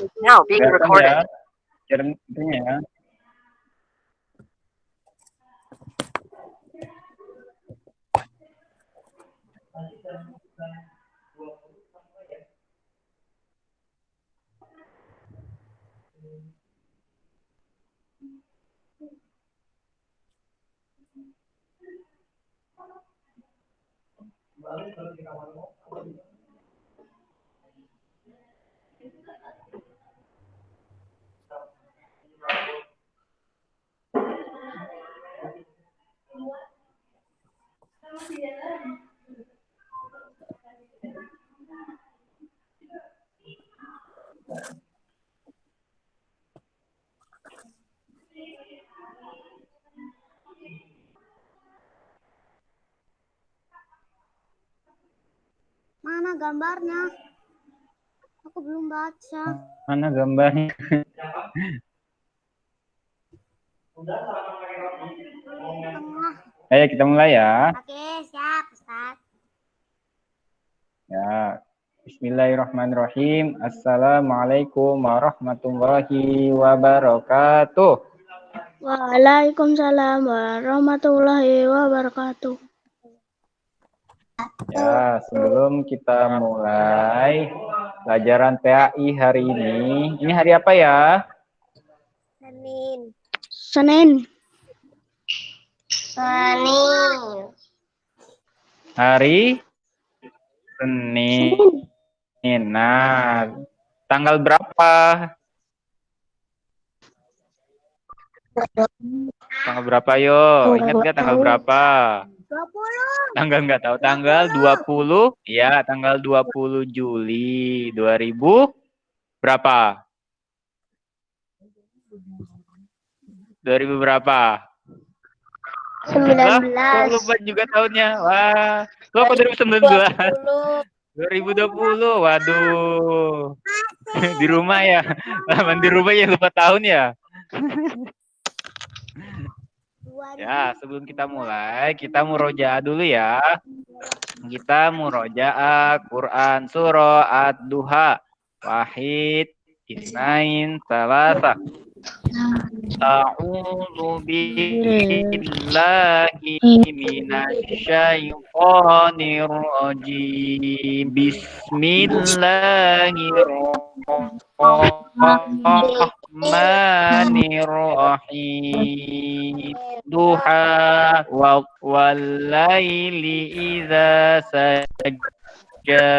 Now being Kelihatan recorded. ya, itunya ya. Mana gambarnya? Aku belum baca. Mana gambarnya? Tengah. Ayo kita mulai ya. Oke, siap, Ustaz. Ya. Bismillahirrahmanirrahim. Assalamualaikum warahmatullahi wabarakatuh. Waalaikumsalam warahmatullahi wabarakatuh. Ya, sebelum kita mulai pelajaran PAI hari ini hari apa ya? Senin. Hari Senin. Nah, tanggal berapa? Tanggal berapa yo? Ingat nggak tanggal berapa? 20. Tanggal nggak tahu. Tanggal 20. Ya, tanggal 20 Juli 2000 berapa? 2000 berapa? 19. Lupa juga tahunnya. Wah, lo kok 2019? 2020. Waduh. Di rumah ya. Lama di rumah ya lupa tahun ya. Ya, sebelum kita mulai, kita murojaah dulu ya. Kita murojaah Quran surah Ad-Duha. Wahid, Isnain, Salasa. A'udzu billahi minasyaitonir rajim. Bismillahirrahmanirrahim. Duha wal laili idza sajja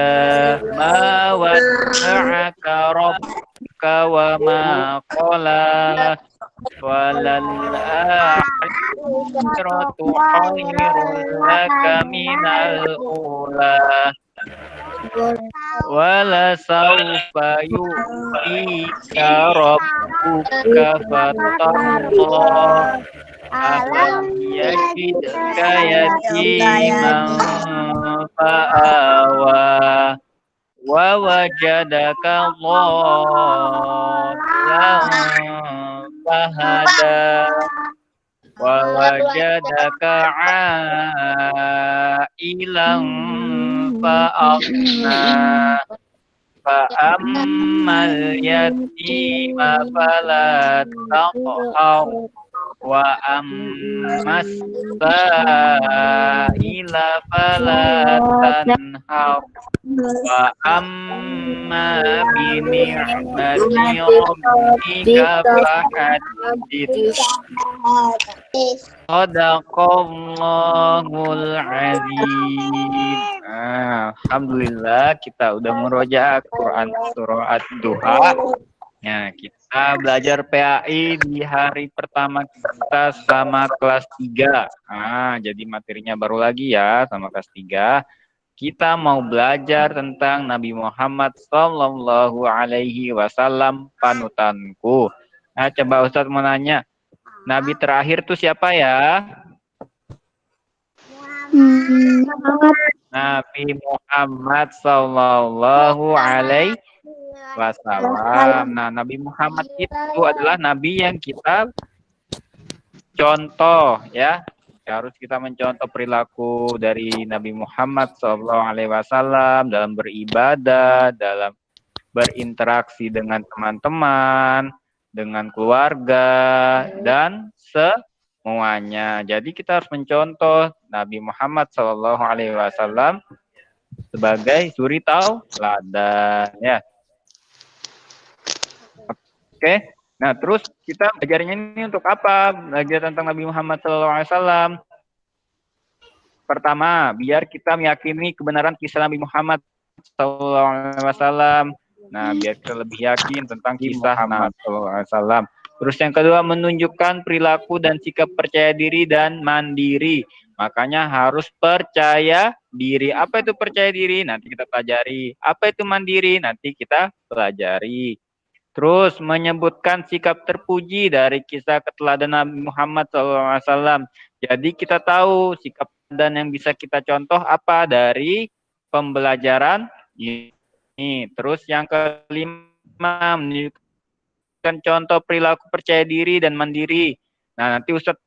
ma wadda'aka rabbuka wa ma qala walal akhiratu khairul laka minal ula wala sawfa yu'tika rabbuka fatarda alam yajidka yatiman fa'awa wa wajadaka dhallan fahada wa wajadaka ailan fa'aghna fa'ammal yatima fala taqhar wa ammas sa'ila fala tanhar wa amma bi ni'mati rabbika fahaddits. Shadaqallahul azim. Alhamdulillah kita udah murojaah Quran surah Ad-Duha. Nah, kita belajar PAI di hari pertama kita sama kelas 3. Jadi materinya baru lagi ya sama kelas 3. Kita mau belajar tentang Nabi Muhammad Sallallahu Alaihi Wasallam panutanku. Nah, coba Ustadz mau nanya, Nabi terakhir tuh siapa ya? Nabi Muhammad Sallallahu Alaihi Wasallam. Nah, Nabi Muhammad itu adalah Nabi yang kita contoh ya. Harus kita mencontoh perilaku dari Nabi Muhammad SAW dalam beribadah, dalam berinteraksi dengan teman-teman, dengan keluarga, dan semuanya. Jadi kita harus mencontoh Nabi Muhammad SAW sebagai suri tauladan, ya. Oke. Nah, terus kita belajarnya ini untuk apa? Belajar tentang Nabi Muhammad SAW. Pertama, biar kita meyakini kebenaran kisah Nabi Muhammad SAW. Nah, biar kita lebih yakin tentang kisah Nabi SAW. Terus yang kedua, menunjukkan perilaku dan sikap percaya diri dan mandiri. Makanya harus percaya diri. Apa itu percaya diri? Nanti kita pelajari. Apa itu mandiri? Nanti kita pelajari. Terus menyebutkan sikap terpuji dari kisah keteladanan Nabi Muhammad SAW. Jadi kita tahu sikap dan yang bisa kita contoh apa dari pembelajaran ini. Terus yang kelima, menunjukkan contoh perilaku percaya diri dan mandiri. Nah, nanti Ustadz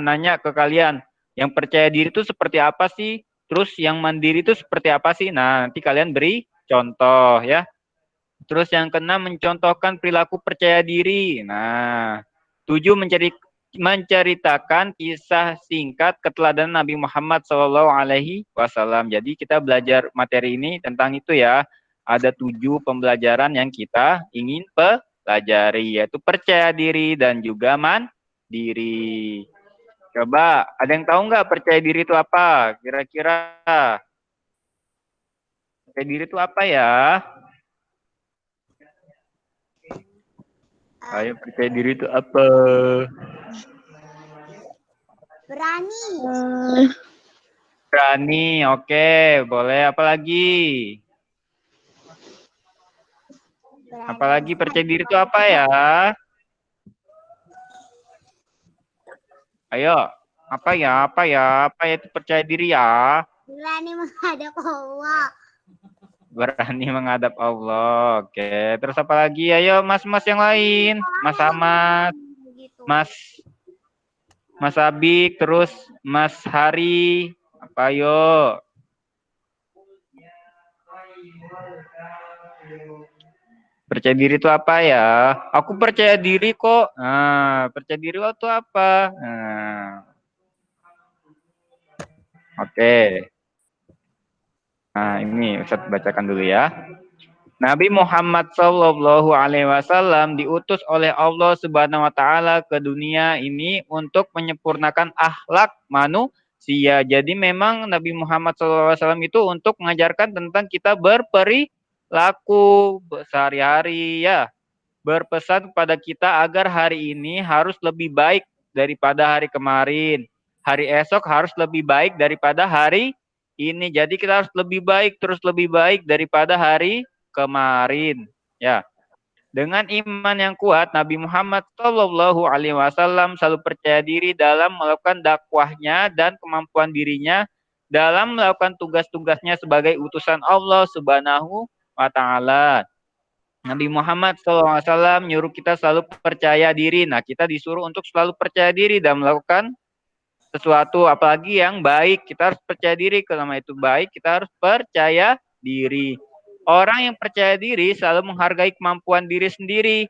nanya ke kalian, yang percaya diri itu seperti apa sih? Terus yang mandiri itu seperti apa sih? Nah, nanti kalian beri contoh ya. Terus yang keenam, mencontohkan perilaku percaya diri. Nah, 7, menceritakan kisah singkat keteladanan Nabi Muhammad SAW. Jadi kita belajar materi ini tentang itu ya. Ada 7 pembelajaran yang kita ingin pelajari, yaitu percaya diri dan juga mandiri. Coba, ada yang tahu nggak percaya diri itu apa? Kira-kira percaya diri itu apa ya? Ayo, percaya diri itu apa? Berani. Berani, oke. Boleh, apa lagi? Apalagi percaya diri itu apa ya? Ayo, apa ya? Apa itu percaya diri ya? Berani menghadap Allah. Berani menghadap Allah. Oke, terus apa lagi? Ayo, mas-mas yang lain. Mas Ahmad, Mas Abik, terus Mas Hari. Apa ayo? Percaya diri itu apa ya? Aku percaya diri kok. Nah, percaya diri itu apa? Nah. Oke. Nah, ini Ustaz bacakan dulu ya. Nabi Muhammad SAW diutus oleh Allah Subhanahu wa taala ke dunia ini untuk menyempurnakan akhlak manusia. Jadi memang Nabi Muhammad SAW itu untuk mengajarkan tentang kita berperilaku sehari-hari ya. Berpesan kepada kita agar hari ini harus lebih baik daripada hari kemarin. Hari esok harus lebih baik daripada hari ini. Jadi kita harus lebih baik, terus lebih baik daripada hari kemarin. Ya. Dengan iman yang kuat, Nabi Muhammad SAW selalu percaya diri dalam melakukan dakwahnya dan kemampuan dirinya dalam melakukan tugas-tugasnya sebagai utusan Allah Subhanahu wa taala. Nabi Muhammad SAW menyuruh kita selalu percaya diri. Nah, kita disuruh untuk selalu percaya diri dan melakukan sesuatu, apalagi yang baik. Kita harus percaya diri. Kalau itu baik, kita harus percaya diri. Orang yang percaya diri selalu menghargai kemampuan diri sendiri.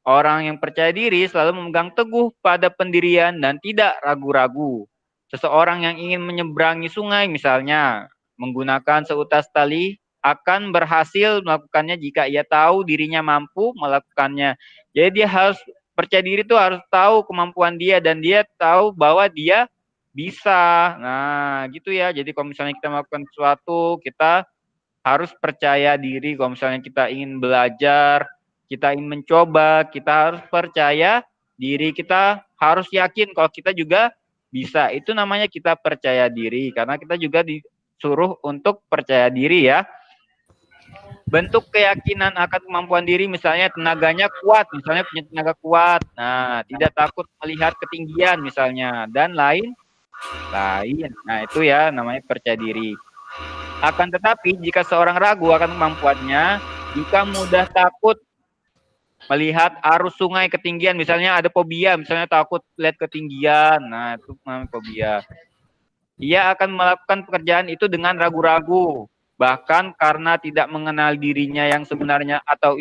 Orang yang percaya diri selalu memegang teguh pada pendirian dan tidak ragu-ragu. Seseorang yang ingin menyeberangi sungai misalnya, menggunakan seutas tali, akan berhasil melakukannya jika ia tahu dirinya mampu melakukannya. Jadi dia harus percaya diri itu harus tahu kemampuan dia dan dia tahu bahwa dia bisa. Nah, gitu ya. Jadi kalau misalnya kita melakukan sesuatu, kita harus percaya diri. Kalau misalnya kita ingin belajar, kita ingin mencoba, kita harus percaya diri. Kita harus yakin kalau kita juga bisa. Itu namanya kita percaya diri. Karena kita juga disuruh untuk percaya diri ya. Bentuk keyakinan akan kemampuan diri, misalnya tenaganya kuat, misalnya punya tenaga kuat. Nah, tidak takut melihat ketinggian misalnya, dan lain. Nah, itu ya namanya percaya diri. Akan tetapi, jika seorang ragu akan kemampuannya, jika mudah takut melihat arus sungai ketinggian, misalnya ada fobia, misalnya takut lihat ketinggian, nah itu namanya fobia. Ia akan melakukan pekerjaan itu dengan ragu-ragu. Bahkan karena tidak mengenal dirinya yang sebenarnya atau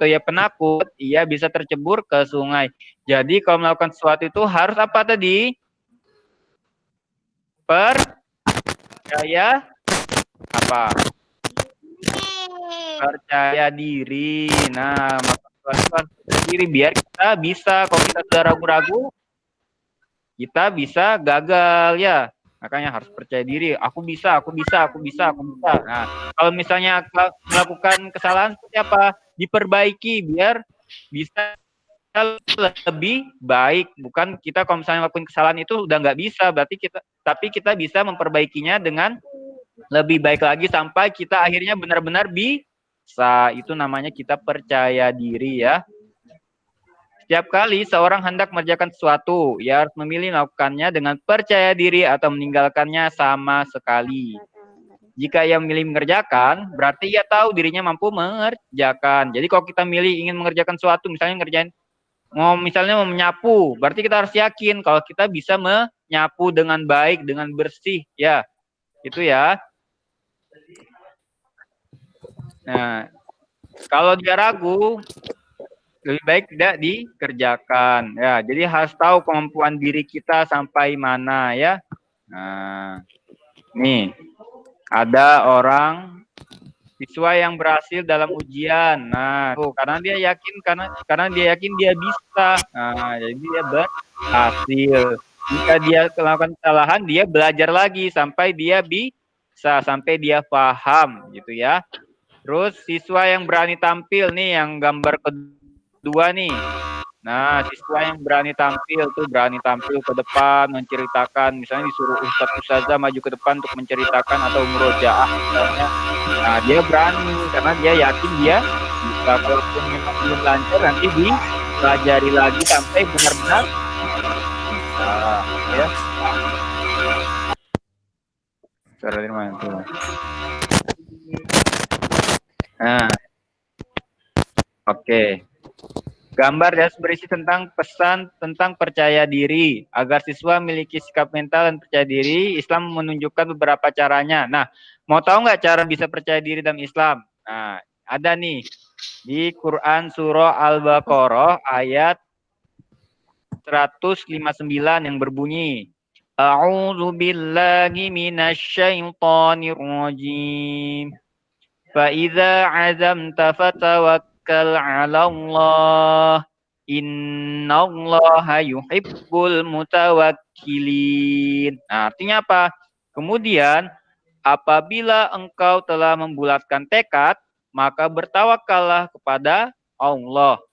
ia penakut, ia bisa tercebur ke sungai. Jadi kalau melakukan sesuatu itu harus apa tadi? Percaya apa? Percaya diri. Nah, maka percaya diri biar kita bisa. Kalau kita sudah ragu-ragu, kita bisa gagal ya. Makanya harus percaya diri. Aku bisa, aku bisa, aku bisa, aku bisa. Nah, kalau misalnya melakukan kesalahan seperti apa? Diperbaiki biar bisa lebih baik. Bukan kita kalau misalnya melakukan kesalahan itu udah nggak bisa, berarti tapi kita bisa memperbaikinya dengan lebih baik lagi sampai kita akhirnya benar-benar bisa. Itu namanya kita percaya diri ya. Setiap kali seorang hendak mengerjakan sesuatu, ia harus memilih melakukannya dengan percaya diri atau meninggalkannya sama sekali. Jika ia memilih mengerjakan, berarti ia tahu dirinya mampu mengerjakan. Jadi kalau kita milih ingin mengerjakan sesuatu, misalnya misalnya mau menyapu, berarti kita harus yakin kalau kita bisa menyapu dengan baik, dengan bersih, ya. Itu ya. Nah, kalau dia ragu, lebih baik tidak dikerjakan. Ya, jadi harus tahu kemampuan diri kita sampai mana ya. Nah, nih ada orang siswa yang berhasil dalam ujian. Nah, tuh karena dia yakin dia bisa. Nah, jadi dia berhasil. Jika dia melakukan kesalahan, dia belajar lagi sampai dia bisa, sampai dia paham gitu ya. Terus siswa yang berani tampil nih, yang gambar kedua nih. Nah, siswa yang berani tampil ke depan menceritakan, misalnya disuruh ustazah maju ke depan untuk menceritakan atau murojaah misalnya. Nah, dia berani karena dia yakin dia bisa. Kalaupun memang belum lancar, nanti dipelajari lagi sampai benar-benar ya. Suara dari mana tuh? Nah, oke. Gambar dan berisi tentang pesan tentang percaya diri. Agar siswa memiliki sikap mental dan percaya diri, Islam menunjukkan beberapa caranya. Nah, mau tahu nggak cara bisa percaya diri dalam Islam? Nah, ada nih di Quran Surah Al-Baqarah ayat 159 yang berbunyi, A'udzu billahi minasyaitonir rajim. Fa idza 'azamta fatawakkal 'ala Allah. Innallaha yuhibbul mutawakkilin. Nah, artinya apa? Kemudian apabila engkau telah membulatkan tekad, maka bertawakallah kepada Allah.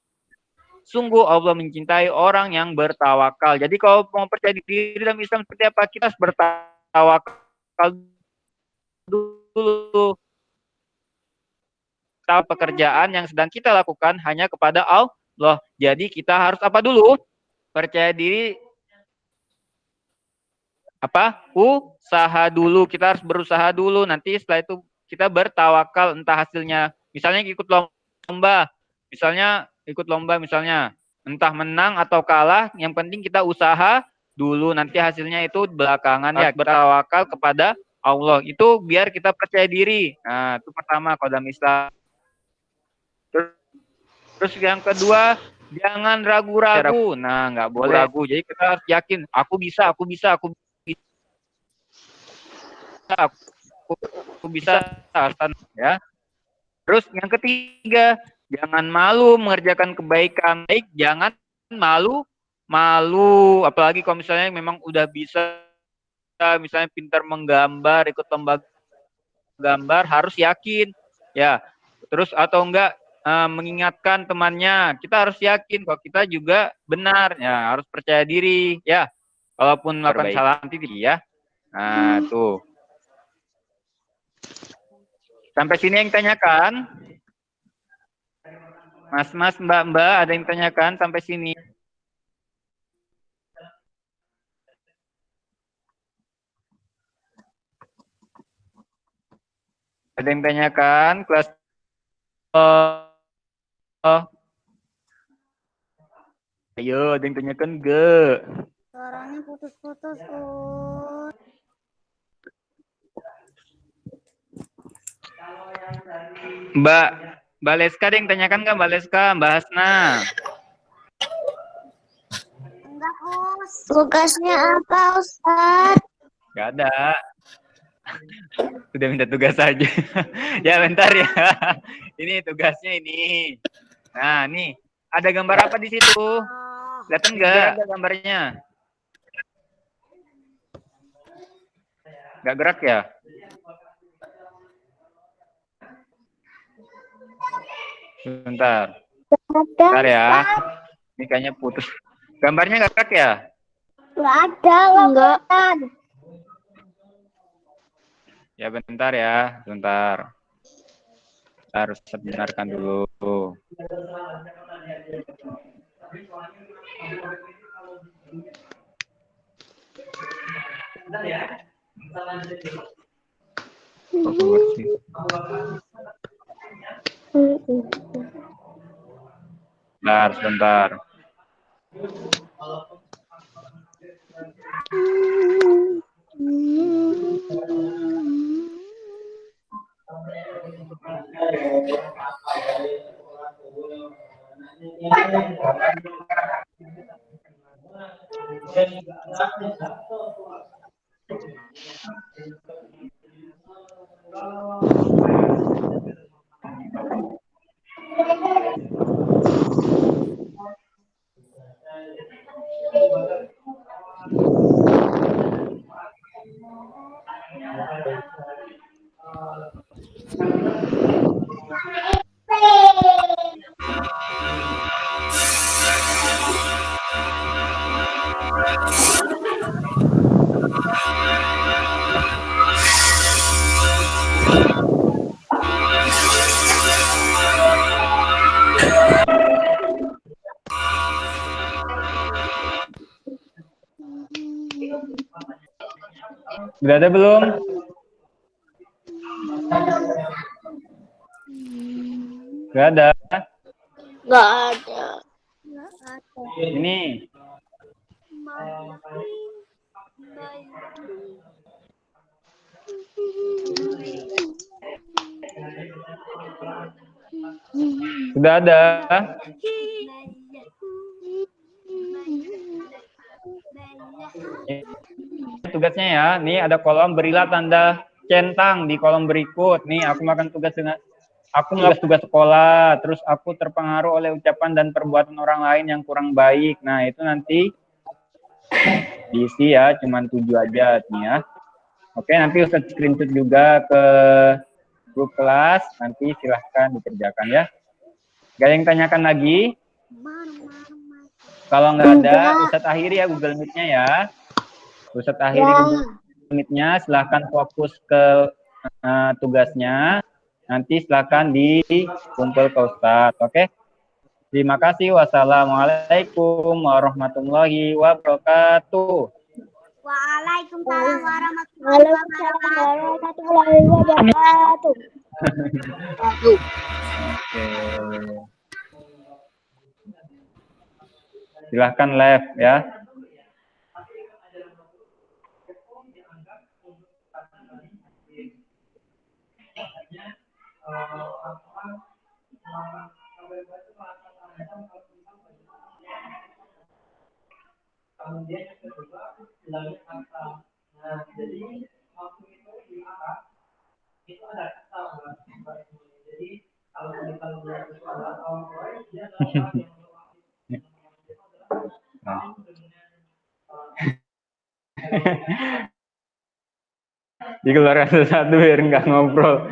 Sungguh Allah mencintai orang yang bertawakal. Jadi kalau mau percaya diri dalam Islam seperti apa? Kita harus bertawakal dulu. Tahu pekerjaan yang sedang kita lakukan hanya kepada Allah. Jadi kita harus apa dulu? Percaya diri. Apa? Usaha dulu. Kita harus berusaha dulu. Nanti setelah itu kita bertawakal entah hasilnya. Misalnya ikut lomba. Misalnya entah menang atau kalah, yang penting kita usaha dulu, nanti hasilnya itu belakangan ya. Bertawakal kepada Allah. Itu biar kita percaya diri. Nah, itu pertama kalau dalam Islam. Terus yang kedua, jangan ragu-ragu. Nah, nggak boleh ragu. Jadi kita harus yakin, aku bisa, ya. Terus yang ketiga, jangan malu mengerjakan kebaikan. Jangan malu, apalagi kalau misalnya memang udah bisa, misalnya pintar menggambar, ikut lomba gambar, harus yakin, ya. Terus atau enggak mengingatkan temannya, kita harus yakin kalau kita juga benar, ya. Harus percaya diri, ya. Walaupun melakukan salah nanti, ya. Nah, tuh. Sampai sini yang tanyakan? Mas, Mbak, ada yang tanyakan sampai sini? Ada yang tanyakan? Kelas ayo, ada yang tanyakan enggak? Suaranya putus-putus, Mbak Leska ada yang tanyakan nggak Mbak Leska, Mbak Hasna? Enggak, Us. Tugasnya apa, Ustaz? Nggak ada. Sudah minta tugas saja. Ya bentar ya. Ini tugasnya ini. Nah, nih ada gambar apa di situ? Oh, Kelihatan nggak gambarnya? Nggak gerak ya? Bentar. Bentar ya. Ini kayaknya putus. Gambarnya nggak gerak ya? nggak ada, Enggak. Ya bentar ya, bentar. Kita harus sebenarkan dulu. Bentar, sebentar. Sudah ada belum? Sudah ada. Enggak ada. Ini. Sudah ada. Tugasnya ya, nih ada kolom berilah tanda centang di kolom berikut. Nih aku makan tugas dengan tugas sekolah, terus aku terpengaruh oleh ucapan dan perbuatan orang lain yang kurang baik. Nah itu nanti diisi ya, cuman 7 aja nih ya. Oke, nanti Ustadz screenshot juga ke grup kelas, nanti silahkan dikerjakan ya. Gak ada yang tanyakan lagi? Kalau nggak ada, Ustadz akhiri ya Google Meet-nya ya. Ustadz akhiri Google Meet-nya, silahkan fokus ke tugasnya. Nanti silahkan dikumpul ke Ustadz, oke? Terima kasih. Wassalamualaikum warahmatullahi wabarakatuh. Waalaikumsalam warahmatullahi wabarakatuh. Oke. Silahkan live ya. Dikeluarkan satu biar nggak ngobrol.